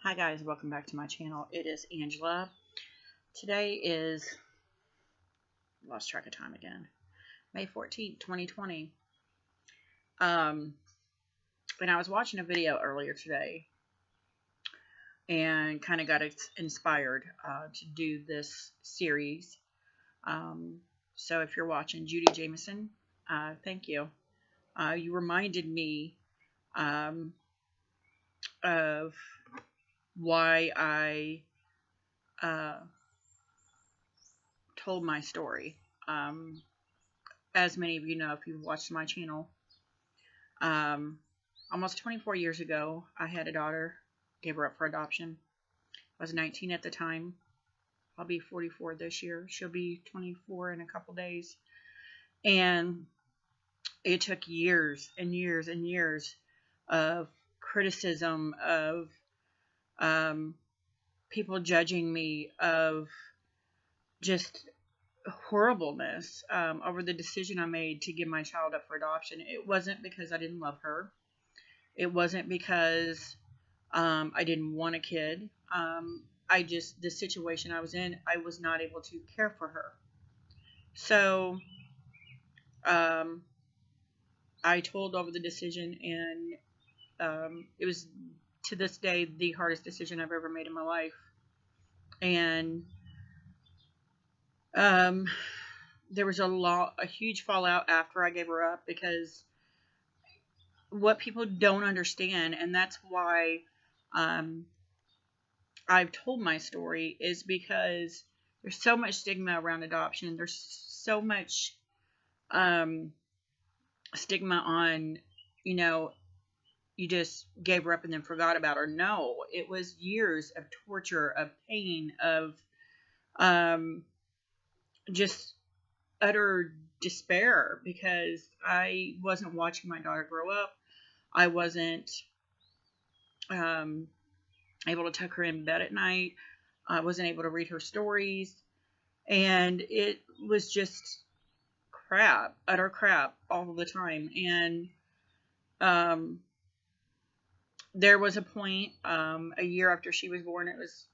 Hi guys, welcome back to my channel. It is Angela. Today is, lost track of time again, May 14th, 2020. And I was watching a video earlier today and kind of got inspired to do this series. So if you're watching, Judy Jameson, thank you. You reminded me of why I told my story. As many of you know, if you've watched my channel, almost 24 years ago, I had a daughter, gave her up for adoption. I was 19 at the time. I'll be 44 this year. She'll be 24 in a couple days. And it took years and years and years of criticism, of people judging me, of just horribleness over the decision I made to give my child up for adoption. It wasn't because I didn't love her. It wasn't because I didn't want a kid. The situation I was in, I was not able to care for her. So I told over the decision, and it was, to this day, the hardest decision I've ever made in my life. And there was a huge fallout after I gave her up, because what people don't understand, and that's why I've told my story, is because there's so much stigma around adoption. There's so much stigma on, you just gave her up and then forgot about her. No, it was years of torture, of pain, of just utter despair, because I wasn't watching my daughter grow up. I wasn't able to tuck her in bed at night. I wasn't able to read her stories. And it was just crap, utter crap, all the time. And there was a point, a year after she was born, it was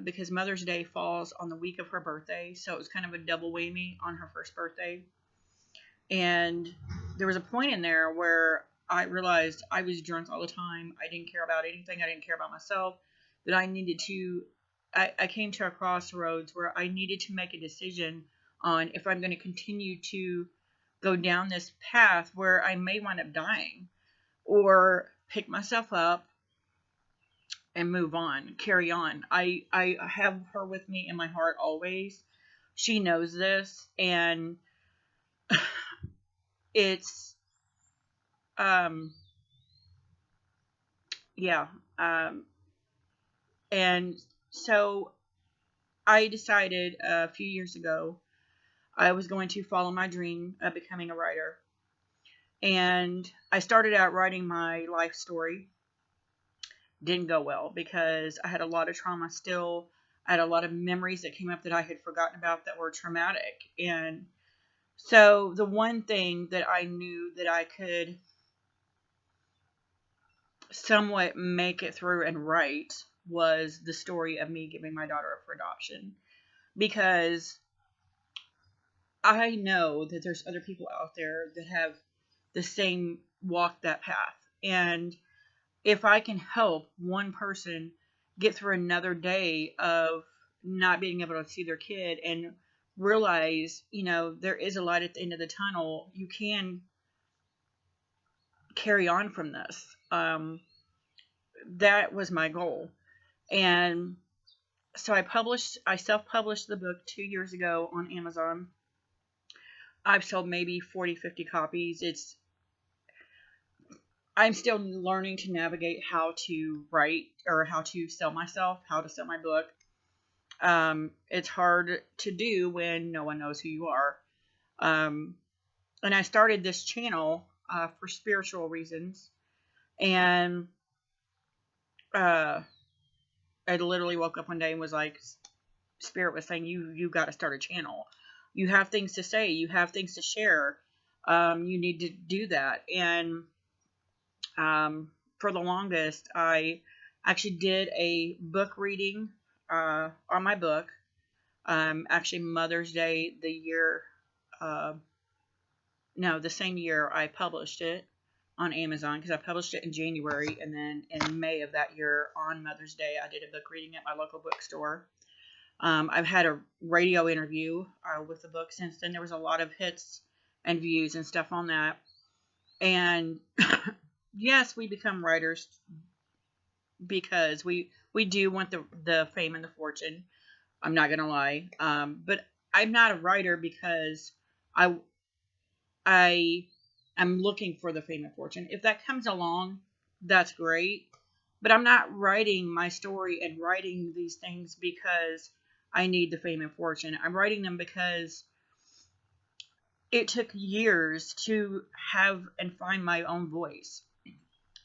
because Mother's Day falls on the week of her birthday, so it was kind of a double whammy on her first birthday. And there was a point in there where I realized I was drunk all the time. I didn't care about anything. I didn't care about myself. That I needed to, I came to a crossroads where I needed to make a decision on if I'm going to continue to go down this path where I may wind up dying, or pick myself up and move on, carry on. I have her with me in my heart always. She knows this, and it's, yeah. And so I decided a few years ago I was going to follow my dream of becoming a writer. And I started out writing my life story. Didn't go well, because I had a lot of trauma still. I had a lot of memories that came up that I had forgotten about that were traumatic. And so the one thing that I knew that I could somewhat make it through and write was the story of me giving my daughter up for adoption. Because I know that there's other people out there that have the same walk that path. And if I can help one person get through another day of not being able to see their kid and realize, there is a light at the end of the tunnel, you can carry on from this. That was my goal. And so I self-published the book 2 years ago on Amazon. I've sold maybe 40, 50 copies. I'm still learning to navigate how to write, or how to sell myself, how to sell my book. It's hard to do when no one knows who you are. And I started this channel for spiritual reasons. And I literally woke up one day and was like, Spirit was saying, you got to start a channel. You have things to say. You have things to share. You need to do that. And for the longest, I actually did a book reading on my book. Actually, Mother's Day, uh, the same year I published it on Amazon, because I published it in January, and then in May of that year on Mother's Day, I did a book reading at my local bookstore. I've had a radio interview with the book since then. There was a lot of hits and views and stuff on that. And yes, we become writers because we do want the fame and the fortune. I'm not gonna lie. But I'm not a writer because I I am looking for the fame and fortune. If that comes along, that's great. But I'm not writing my story and writing these things because I need the fame and fortune. I'm writing them because it took years to have and find my own voice.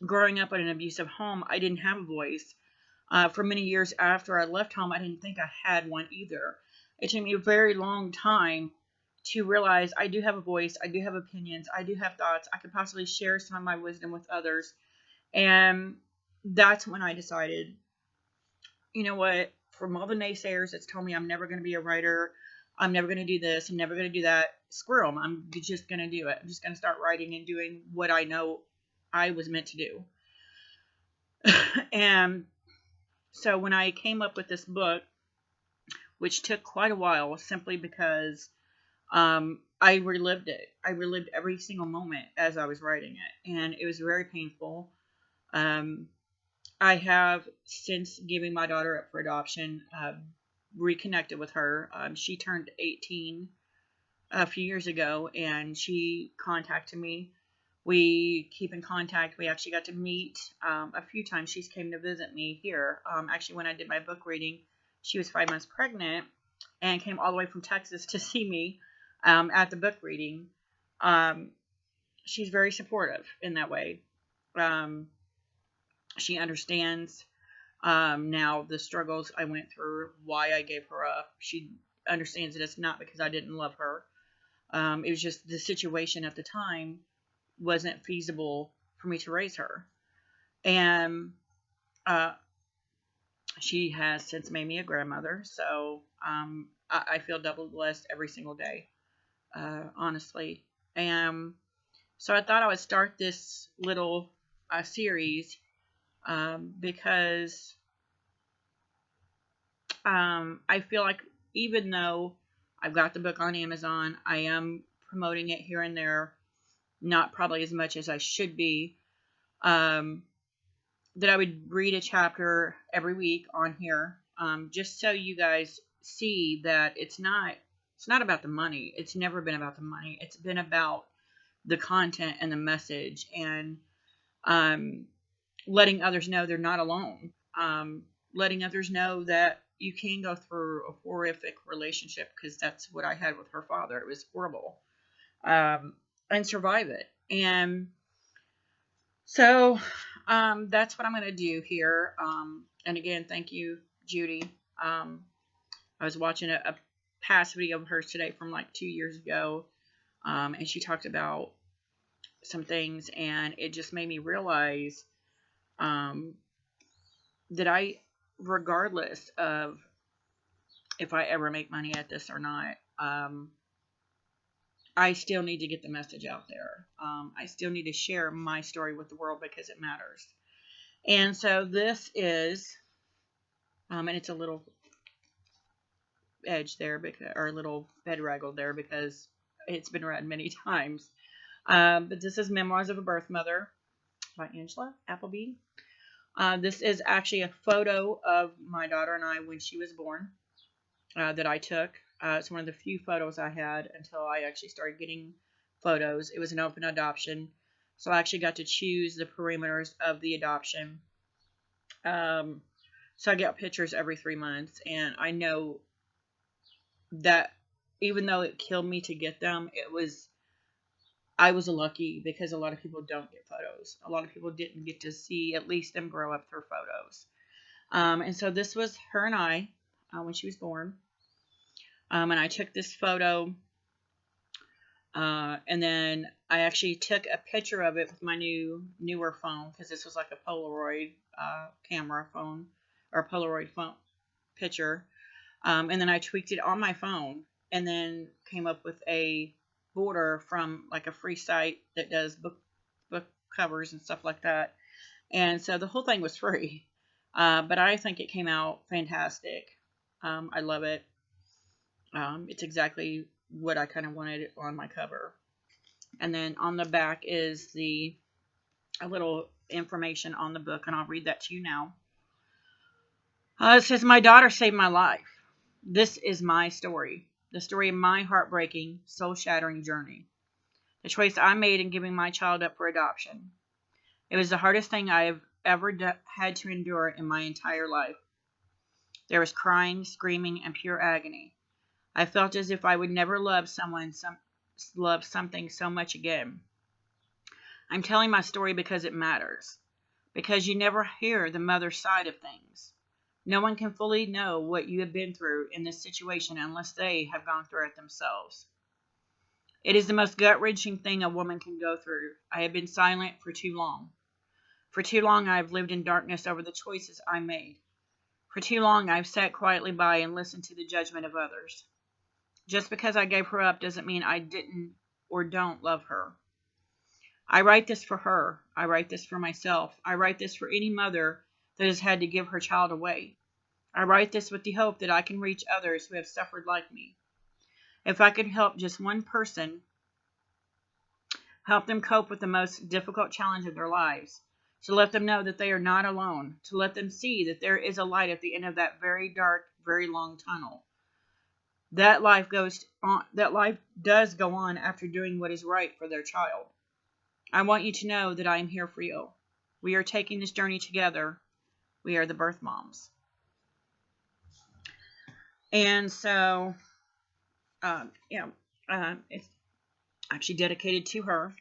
Growing up in an abusive home, I didn't have a voice. For many years after I left home, I didn't think I had one either. It took me a very long time to realize I do have a voice, I do have opinions, I do have thoughts, I could possibly share some of my wisdom with others. And that's when I decided, you know what, from all the naysayers that's told me I'm never going to be a writer, I'm never going to do this, I'm never going to do that, screw them. I'm just going to do it. I'm just going to start writing and doing what I know I was meant to do. And so when I came up with this book, which took quite a while simply because I relived it. I relived every single moment as I was writing it, and it was very painful. I have, since giving my daughter up for adoption, reconnected with her. She turned 18 a few years ago, and she contacted me. We keep in contact. We actually got to meet a few times. She's came to visit me here. Actually, when I did my book reading, she was 5 months pregnant and came all the way from Texas to see me at the book reading. She's very supportive in that way. She understands now the struggles I went through, why I gave her up. She understands that it's not because I didn't love her. It was just the situation at the time wasn't feasible for me to raise her. And she has since made me a grandmother, so I feel double blessed every single day, honestly. And so I thought I would start this little series because I feel like even though I've got the book on Amazon, I am promoting it here and there, not probably as much as I should be, that I would read a chapter every week on here, just so you guys see that it's not about the money. It's never been about the money. It's been about the content and the message, and letting others know they're not alone. Letting others know that you can go through a horrific relationship, because that's what I had with her father. It was horrible, and survive it. And so that's what I'm going to do here. And again, thank you, Judy. I was watching a past video of hers today from like 2 years ago, and she talked about some things, and it just made me realize that regardless of if I ever make money at this or not, I still need to get the message out there. I still need to share my story with the world because it matters. And so this is, and it's a little edge there, or a little bed raggle there, because it's been read many times. But this is Memoirs of a Birth Mother by Angela Appleby. This is actually a photo of my daughter and I when she was born that I took. It's one of the few photos I had until I actually started getting photos. It was an open adoption, so I actually got to choose the parameters of the adoption. So I get pictures every 3 months, and I know that even though it killed me to get them, I was lucky, because a lot of people don't get photos. A lot of people didn't get to see at least them grow up through photos. And so this was her and I when she was born. And I took this photo, and then I actually took a picture of it with my newer phone, because this was like a Polaroid camera phone, or a Polaroid phone picture. And then I tweaked it on my phone, and then came up with a border from like a free site that does book covers and stuff like that. And so the whole thing was free. But I think it came out fantastic. I love it. It's exactly what I kind of wanted on my cover. And then on the back is a little information on the book, and I'll read that to you now. It says, "My daughter saved my life. This is my story, the story of my heartbreaking, soul-shattering journey. The choice I made in giving my child up for adoption. It was the hardest thing I have ever had to endure in my entire life. There was crying, screaming, and pure agony. I felt as if I would never love something so much again. I'm telling my story because it matters, because you never hear the mother's side of things. No one can fully know what you have been through in this situation unless they have gone through it themselves. It is the most gut-wrenching thing a woman can go through. I have been silent for too long. For too long I have lived in darkness over the choices I made. For too long I have sat quietly by and listened to the judgment of others. Just because I gave her up doesn't mean I didn't or don't love her. I write this for her. I write this for myself. I write this for any mother that has had to give her child away. I write this with the hope that I can reach others who have suffered like me. If I could help just one person, help them cope with the most difficult challenge of their lives, to let them know that they are not alone, to let them see that there is a light at the end of that very dark, very long tunnel. That life does go on after doing what is right for their child. I want you to know that I am here for you. We are taking this journey together. We are the birth moms." And so, it's actually dedicated to her.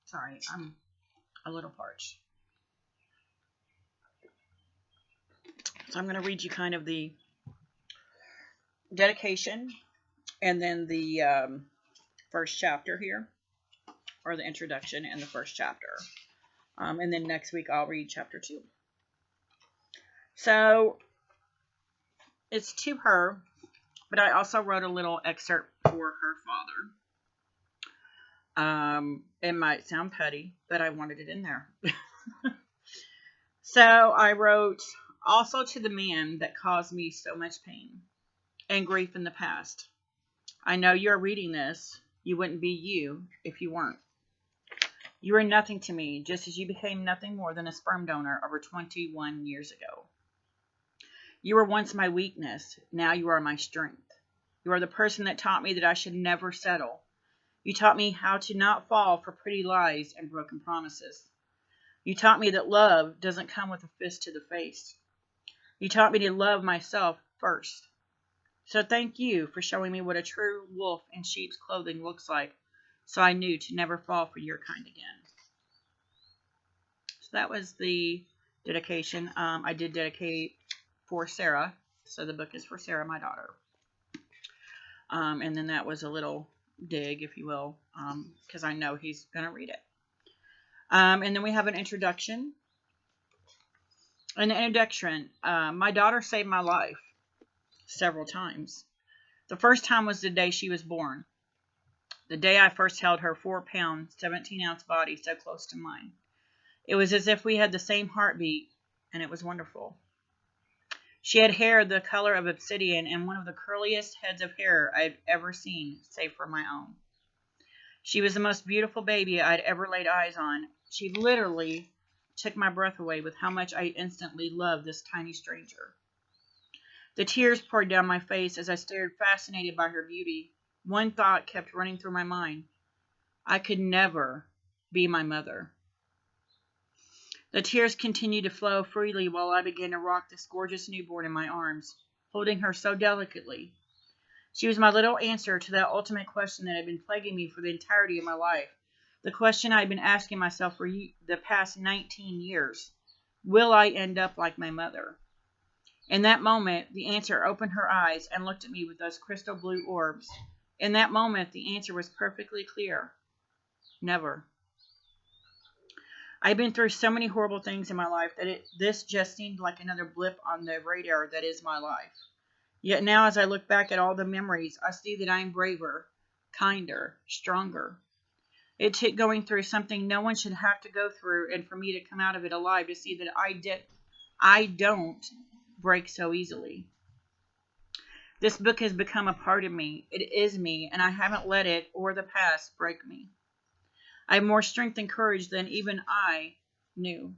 Sorry, I'm a little parched. So I'm going to read you kind of the dedication and then the first chapter here, or the introduction and the first chapter. And then next week I'll read chapter 2. So it's to her, but I also wrote a little excerpt for her father. It might sound petty, but I wanted it in there. So I wrote, "Also to the man that caused me so much pain and grief in the past. I know you're reading this. You wouldn't be you if you weren't. You are nothing to me, just as you became nothing more than a sperm donor over 21 years ago. You were once my weakness. Now you are my strength. You are the person that taught me that I should never settle. You taught me how to not fall for pretty lies and broken promises. You taught me that love doesn't come with a fist to the face. You taught me to love myself first. So thank you for showing me what a true wolf in sheep's clothing looks like, so I knew to never fall for your kind again." So that was the dedication. I did dedicate for Sarah. So the book is for Sarah, my daughter. And then that was a little dig, if you will, because I know he's going to read it. And then we have an introduction. In the introduction, my daughter saved my life several times. The first time was the day she was born. The day I first held her 4-pound, 17-ounce body so close to mine. It was as if we had the same heartbeat, and it was wonderful. She had hair the color of obsidian and one of the curliest heads of hair I've ever seen, save for my own. She was the most beautiful baby I'd ever laid eyes on. She literally took my breath away with how much I instantly loved this tiny stranger. The tears poured down my face as I stared, fascinated by her beauty. One thought kept running through my mind. I could never be my mother. The tears continued to flow freely while I began to rock this gorgeous newborn in my arms, holding her so delicately. She was my little answer to that ultimate question that had been plaguing me for the entirety of my life. The question I had been asking myself for the past 19 years. Will I end up like my mother? In that moment, the answer opened her eyes and looked at me with those crystal blue orbs. In that moment, the answer was perfectly clear. Never. I've been through so many horrible things in my life that this just seemed like another blip on the radar that is my life. Yet now, as I look back at all the memories, I see that I'm braver, kinder, stronger. It took going through something no one should have to go through, and for me to come out of it alive to see that I don't break so easily. This book has become a part of me. It is me, and I haven't let it or the past break me. I have more strength and courage than even I knew.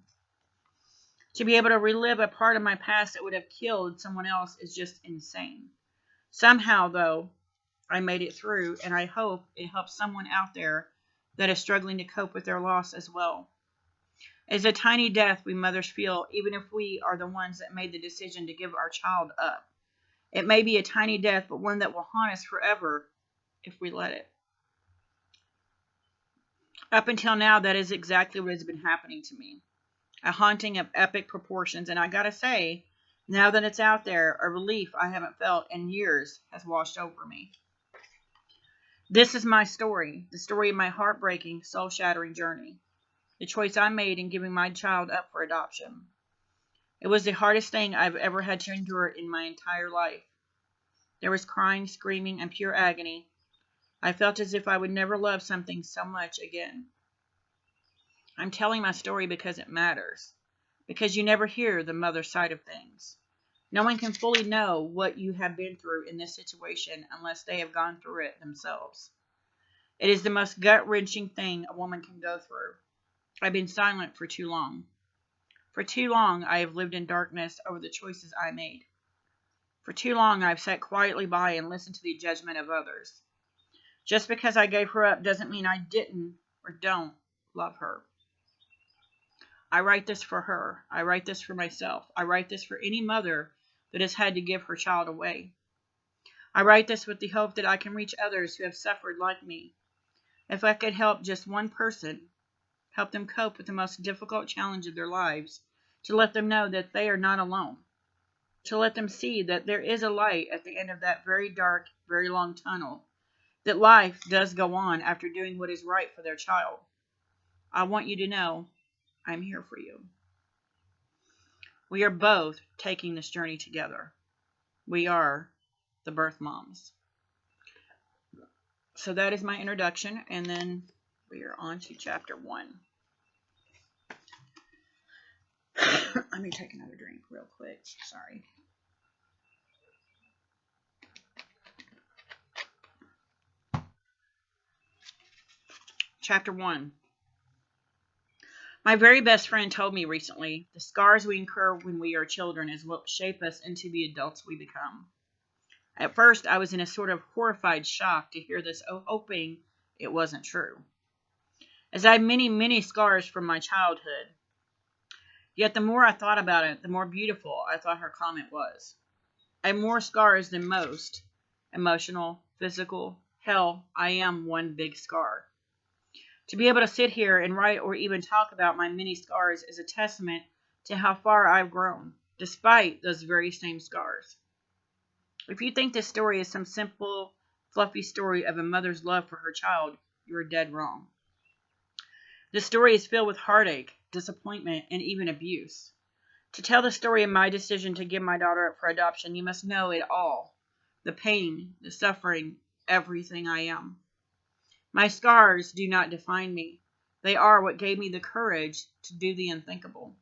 To be able to relive a part of my past that would have killed someone else is just insane. Somehow, though, I made it through, and I hope it helps someone out there that is struggling to cope with their loss as well. It's a tiny death we mothers feel, even if we are the ones that made the decision to give our child up. It may be a tiny death, but one that will haunt us forever if we let it. Up until now, that is exactly what has been happening to me. A haunting of epic proportions, and I gotta say, now that it's out there, a relief I haven't felt in years has washed over me. This is my story, the story of my heartbreaking, soul-shattering journey, the choice I made in giving my child up for adoption. It was the hardest thing I've ever had to endure in my entire life. There was crying, screaming, and pure agony. I felt as if I would never love something so much again. I'm telling my story because it matters, because you never hear the mother side of things. No one can fully know what you have been through in this situation unless they have gone through it themselves. It is the most gut-wrenching thing a woman can go through. I've been silent for too long. For too long, I have lived in darkness over the choices I made. For too long, I've sat quietly by and listened to the judgment of others. Just because I gave her up doesn't mean I didn't or don't love her. I write this for her. I write this for myself. I write this for any mother that has had to give her child away. I write this with the hope that I can reach others who have suffered like me. If I could help just one person, help them cope with the most difficult challenge of their lives, to let them know that they are not alone, to let them see that there is a light at the end of that very dark, very long tunnel, that life does go on after doing what is right for their child. I want you to know I'm here for you. We are both taking this journey together. We are the birth moms. So that is my introduction, and then we are on to chapter 1. Let me take another drink real quick. Sorry. Chapter 1. My very best friend told me recently, the scars we incur when we are children is what shape us into the adults we become. At first, I was in a sort of horrified shock to hear this, hoping it wasn't true, as I had many, many scars from my childhood. Yet the more I thought about it, the more beautiful I thought her comment was. I have more scars than most. Emotional, physical, hell, I am one big scar. To be able to sit here and write or even talk about my many scars is a testament to how far I've grown, despite those very same scars. If you think this story is some simple, fluffy story of a mother's love for her child, you are dead wrong. This story is filled with heartache, disappointment, and even abuse. To tell the story of my decision to give my daughter up for adoption, you must know it all. The pain, the suffering, everything I am. My scars do not define me. They are what gave me the courage to do the unthinkable.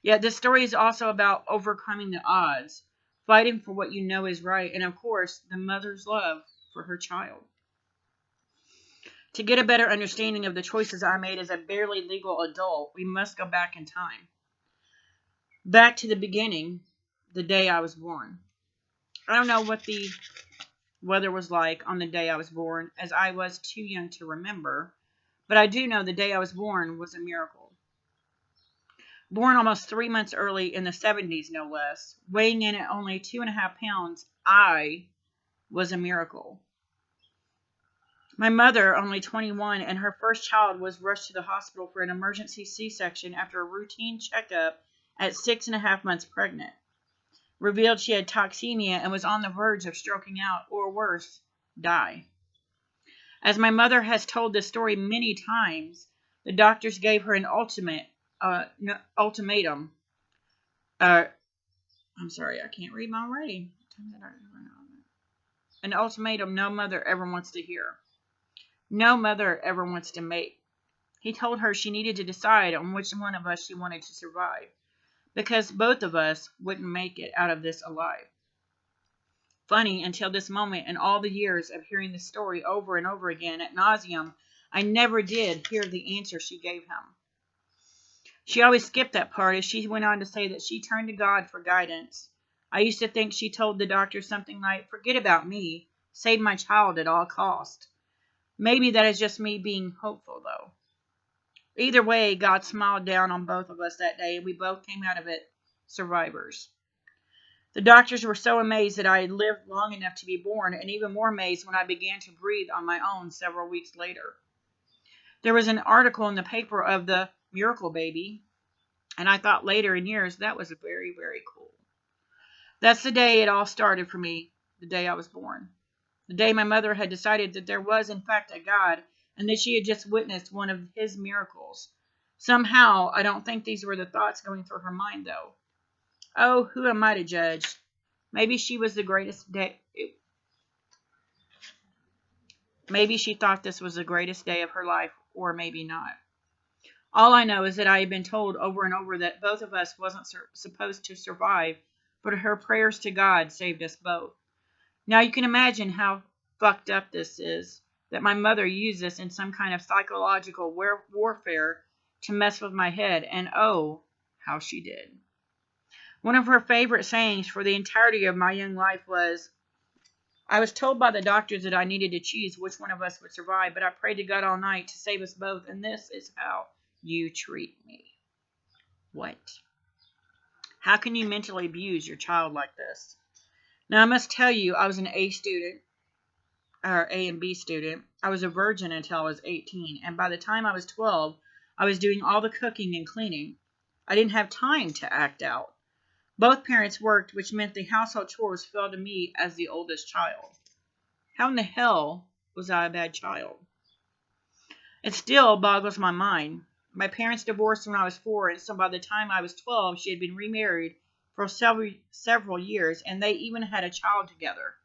Yet this story is also about overcoming the odds, fighting for what you know is right, and of course, the mother's love for her child. To get a better understanding of the choices I made as a barely legal adult, we must go back in time. Back to the beginning, the day I was born. I don't know what the weather was like on the day I was born, as I was too young to remember, but I do know the day I was born was a miracle. Born almost 3 months early in the 70s, no less, weighing in at only 2.5 pounds, I was a miracle. My mother, only 21, and her first child was rushed to the hospital for an emergency C-section after a routine checkup at 6.5 months pregnant. Revealed she had toxemia and was on the verge of stroking out, or worse, die. As my mother has told this story many times, the doctors gave her an ultimatum. I'm sorry, I can't read my writing. An ultimatum no mother ever wants to hear. No mother ever wants to make. He told her she needed to decide on which one of us she wanted to survive, because both of us wouldn't make it out of this alive. Funny, until this moment, in all the years of hearing the story over and over again ad nauseum, I never did hear the answer she gave him. She always skipped that part as she went on to say that she turned to God for guidance. I used to think she told the doctor something like, "Forget about me, save my child at all cost." Maybe that is just me being hopeful, though. Either way, God smiled down on both of us that day, and we both came out of it survivors. The doctors were so amazed that I had lived long enough to be born, and even more amazed when I began to breathe on my own several weeks later. There was an article in the paper of the miracle baby, and I thought later in years that was very, very cool. That's the day it all started for me, the day I was born. The day my mother had decided that there was, in fact, a God, and that she had just witnessed one of his miracles. Somehow, I don't think these were the thoughts going through her mind, though. Oh, who am I to judge? Maybe she was the greatest day. Maybe she thought this was the greatest day of her life, or maybe not. All I know is that I had been told over and over that both of us wasn't supposed to survive, but her prayers to God saved us both. Now you can imagine how fucked up this is, that my mother used this in some kind of psychological warfare to mess with my head, and oh, how she did. One of her favorite sayings for the entirety of my young life was, "I was told by the doctors that I needed to choose which one of us would survive, but I prayed to God all night to save us both, and this is how you treat me." What? How can you mentally abuse your child like this? Now, I must tell you, I was an A student, or A and B student. I was a virgin until I was 18, and by the time I was 12, I was doing all the cooking and cleaning. I didn't have time to act out. Both parents worked, which meant the household chores fell to me as the oldest child. How in the hell was I a bad child? It still boggles my mind. My parents divorced when I was 4, and so by the time I was 12, she had been remarried for several years, and they even had a child together.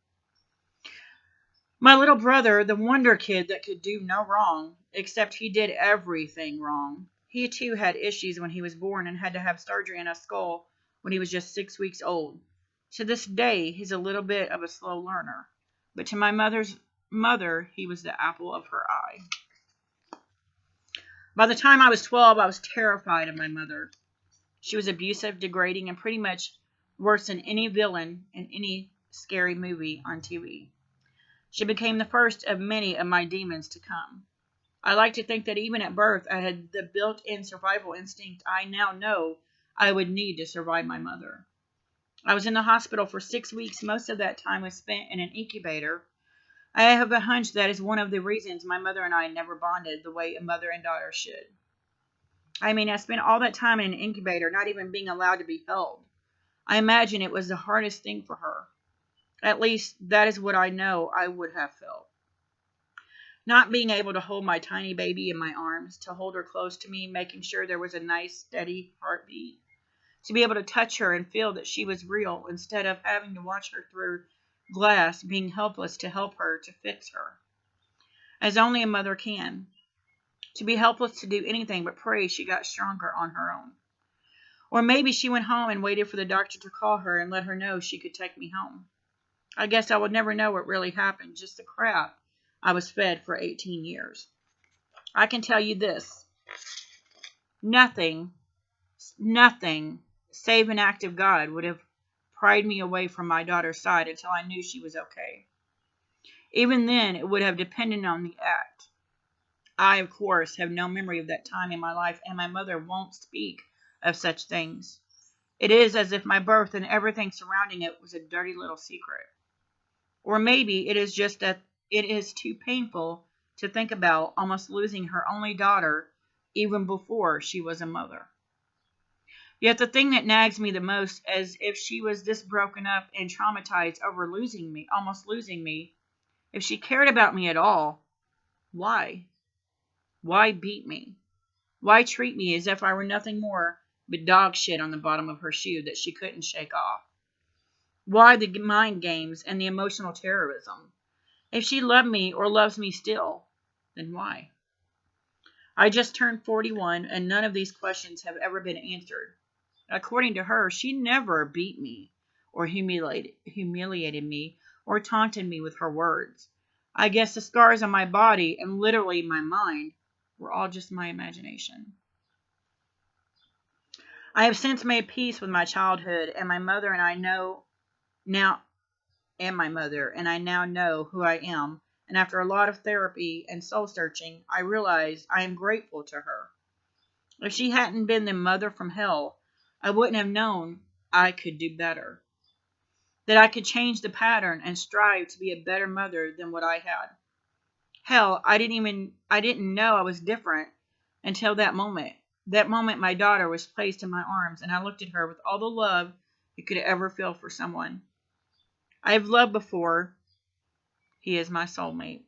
My little brother, the wonder kid that could do no wrong, except he did everything wrong. He too had issues when he was born and had to have surgery in his skull when he was just 6 weeks old. To this day, he's a little bit of a slow learner, but to my mother's mother, he was the apple of her eye. By the time I was 12, I was terrified of my mother. She was abusive, degrading, and pretty much worse than any villain in any scary movie on TV. She became the first of many of my demons to come. I like to think that even at birth, I had the built-in survival instinct I now know I would need to survive my mother. I was in the hospital for 6 weeks. Most of that time was spent in an incubator. I have a hunch that is one of the reasons my mother and I never bonded the way a mother and daughter should. I mean, I spent all that time in an incubator, not even being allowed to be held. I imagine it was the hardest thing for her. At least, that is what I know I would have felt. Not being able to hold my tiny baby in my arms, to hold her close to me, making sure there was a nice, steady heartbeat. To be able to touch her and feel that she was real, instead of having to watch her through glass, being helpless to help her, to fix her. As only a mother can. To be helpless to do anything but pray she got stronger on her own. Or maybe she went home and waited for the doctor to call her and let her know she could take me home. I guess I would never know what really happened, just the crap I was fed for 18 years. I can tell you this. Nothing, save an act of God would have pried me away from my daughter's side until I knew she was okay. Even then, it would have depended on the act. I, of course, have no memory of that time in my life, and my mother won't speak of such things. It is as if my birth and everything surrounding it was a dirty little secret. Or maybe it is just that it is too painful to think about almost losing her only daughter even before she was a mother. Yet the thing that nags me the most, as if she was this broken up and traumatized over almost losing me, If she cared about me at all, why? Why beat me? Why treat me as if I were nothing more but dog shit on the bottom of her shoe that she couldn't shake off? Why the mind games and the emotional terrorism? If she loved me or loves me still, then why? I just turned 41 and none of these questions have ever been answered. According to her, she never beat me or humiliated me or taunted me with her words. I guess the scars on my body and literally my mind were all just my imagination. I have since made peace with my childhood and my mother and I know now and my mother and I now know who I am. And after a lot of therapy and soul searching, I realize I am grateful to her. If she hadn't been the mother from hell, I wouldn't have known I could do better. That I could change the pattern and strive to be a better mother than what I had. Hell, I didn't know I was different until that moment. That moment my daughter was placed in my arms and I looked at her with all the love you could ever feel for someone. I have loved before. He is my soulmate.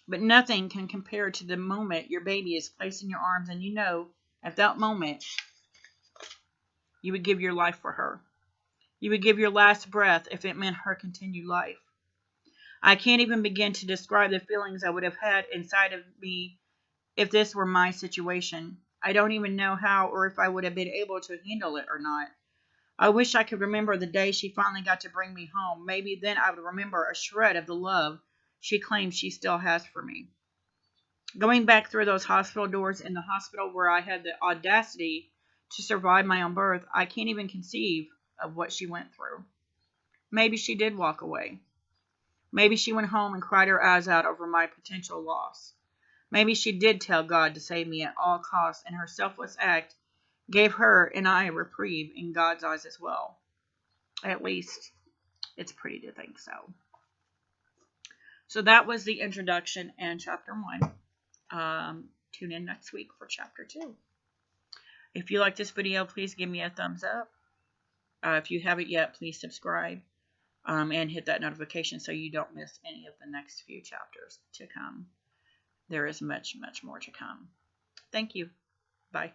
But nothing can compare to the moment your baby is placed in your arms and you know at that moment you would give your life for her. You would give your last breath if it meant her continued life. I can't even begin to describe the feelings I would have had inside of me if this were my situation. I don't even know how or if I would have been able to handle it or not. I wish I could remember the day she finally got to bring me home. Maybe then I would remember a shred of the love she claims she still has for me. Going back through those hospital doors in the hospital where I had the audacity to survive my own birth, I can't even conceive of what she went through. Maybe she did walk away. Maybe she went home and cried her eyes out over my potential loss. Maybe she did tell God to save me at all costs, and her selfless act gave her and I a reprieve in God's eyes as well. At least, it's pretty to think so. So that was the introduction and chapter 1. Tune in next week for chapter 2. If you like this video, please give me a thumbs up. If you haven't yet, please subscribe and hit that notification so you don't miss any of the next few chapters to come. There is much, much more to come. Thank you. Bye.